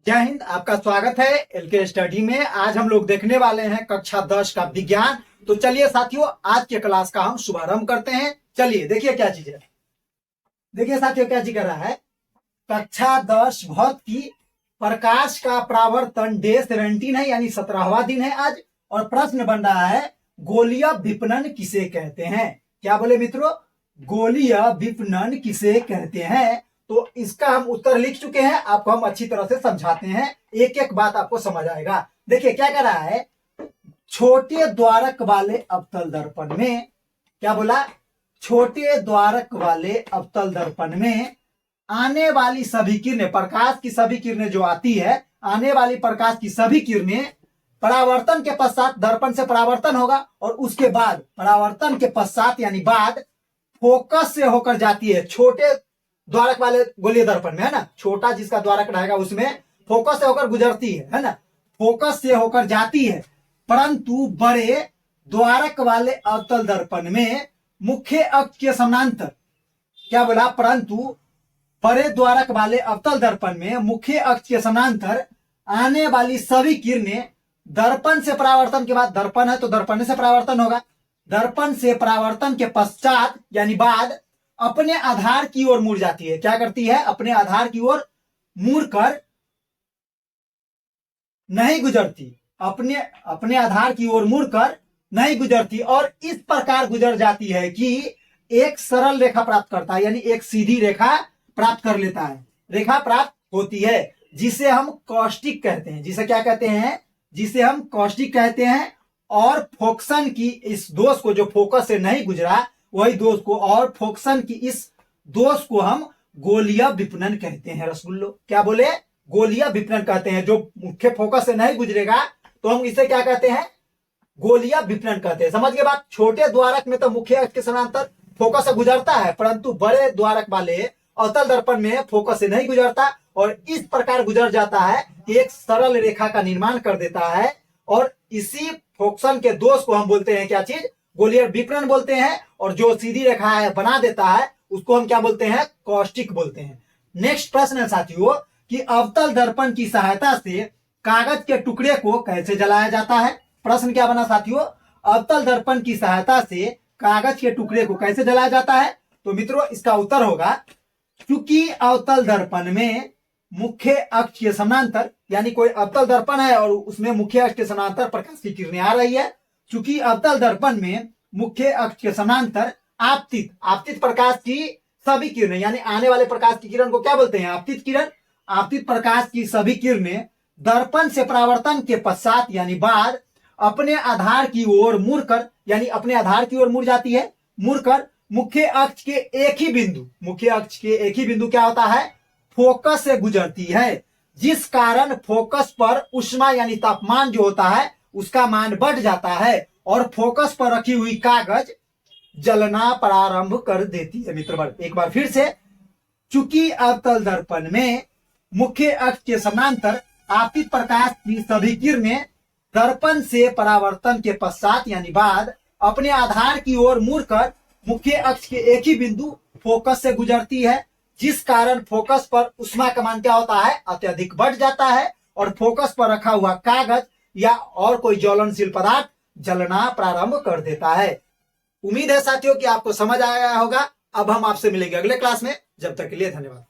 जय हिंद। आपका स्वागत है एलके स्टडी में। आज हम लोग देखने वाले हैं कक्षा 10 का विज्ञान। तो चलिए साथियों, आज के क्लास का हम शुभारंभ करते हैं। चलिए देखिए क्या चीज है। देखिए साथियों क्या चीज कर रहा है। कक्षा 10 भौत की प्रकाश का परावर्तन डे 17 है, यानी 17वां दिन है आज। और प्रश्न बन रहा है गोलीय विपणन किसे कहते हैं। क्या बोले मित्रों, गोलीय विपणन किसे कहते हैं। तो इसका हम उत्तर लिख चुके हैं, आपको हम अच्छी तरह से समझाते हैं, एक एक बात आपको समझ आएगा। देखिए क्या कर रहा है। छोटे द्वारक वाले अवतल दर्पण में, क्या बोला, छोटे द्वारक वाले अवतल दर्पण में आने वाली सभी किरणें, प्रकाश की सभी किरणें जो आती है, आने वाली प्रकाश की सभी किरणें परावर्तन के पश्चात दर्पण से परावर्तन होगा और उसके बाद परावर्तन के पश्चात यानी बाद फोकस से होकर जाती है छोटे द्वारक वाले गोलीय दर्पण में, है ना। छोटा जिसका द्वारक रहेगा उसमें फोकस से होकर गुजरती है ना, फोकस से होकर जाती है। परंतु बड़े द्वारक वाले अवतल दर्पण में मुख्य अक्ष के समानांतर, क्या बोला, परंतु बड़े द्वारक वाले अवतल दर्पण में मुख्य अक्ष के समानांतर आने वाली सभी किरणें दर्पण से परावर्तन के बाद, दर्पण है तो दर्पण से परावर्तन होगा, दर्पण से परावर्तन के पश्चात यानी बाद अपने आधार की ओर मुड़ जाती है। क्या करती है, अपने आधार की ओर मुड़कर नहीं गुजरती, अपने आधार की ओर मुड़कर नहीं गुजरती और इस प्रकार गुजर जाती है कि एक सरल रेखा प्राप्त करता है, यानी एक सीधी रेखा प्राप्त कर लेता है, रेखा प्राप्त होती है, जिसे हम कॉस्टिक कहते हैं। जिसे क्या कहते हैं, जिसे हम कॉस्टिक कहते हैं। और फोकसन की इस दोष को, जो फोकस से नहीं गुजरा वही दोष को, और फोकसन की इस दोष को हम गोलीय विपणन कहते हैं। रसगुल्लो, क्या बोले, गोलीय विपणन कहते हैं। जो मुख्य फोकस से नहीं गुजरेगा तो हम इसे क्या कहते हैं, गोलीय विपणन कहते हैं। समझ गए बात। छोटे द्वारक में तो मुख्य अक्ष के समानांतर फोकस से गुजरता है, परंतु बड़े द्वारक वाले अवतल दर्पण में फोकस से नहीं गुजरता और इस प्रकार गुजर जाता है, एक सरल रेखा का निर्माण कर देता है। और इसी फोकसन के दोष को हम बोलते हैं क्या चीज, गोलीय विपणन बोलते हैं। और जो सीधी रेखा है बना देता है उसको हम क्या बोलते हैं, कॉस्टिक बोलते हैं। नेक्स्ट प्रश्न है साथियों कि अवतल दर्पण की सहायता से कागज के टुकड़े को कैसे जलाया जाता है। प्रश्न क्या बना साथियों, अवतल दर्पण की सहायता से कागज के टुकड़े को कैसे जलाया जाता है। तो मित्रों इसका उत्तर होगा, क्योंकि अवतल दर्पण में मुख्य अक्ष के समानांतर, यानी कोई अवतल दर्पण है और उसमें मुख्य अक्ष के समानांतर प्रकाश की किरणें आ रही है। क्योंकि अवतल दर्पण में मुख्य अक्ष के समानांतर आपतित प्रकाश की सभी किरणें, यानी आने वाले प्रकाश की किरण को क्या बोलते हैं, आपतित किरण। आपतित प्रकाश की सभी किरणें दर्पण से परावर्तन के पश्चात यानी बाद अपने आधार की ओर मुड़कर, यानी अपने आधार की ओर मुड़ जाती है, मुड़कर मुख्य अक्ष के एक ही बिंदु, मुख्य अक्ष के एक ही बिंदु क्या होता है, फोकस से गुजरती है। जिस कारण फोकस पर ऊष्मा यानी तापमान जो होता है उसका मान बढ़ जाता है और फोकस पर रखी हुई कागज जलना प्रारंभ कर देती है। मित्र एक बार फिर से, चूंकि अवतल दर्पण में मुख्य अक्ष के समानांतर आपतित प्रकाश की सभी किरणें दर्पण से परावर्तन के पश्चात यानी बाद अपने आधार की ओर मुड़कर मुख्य अक्ष के एक ही बिंदु फोकस से गुजरती है, जिस कारण फोकस पर ऊष्मा का मान क्या होता है, अत्यधिक बढ़ जाता है और फोकस पर रखा हुआ कागज या और कोई ज्वलनशील पदार्थ जलना प्रारंभ कर देता है। उम्मीद है साथियों कि आपको समझ आया होगा। अब हम आपसे मिलेंगे अगले क्लास में। जब तक के लिए धन्यवाद।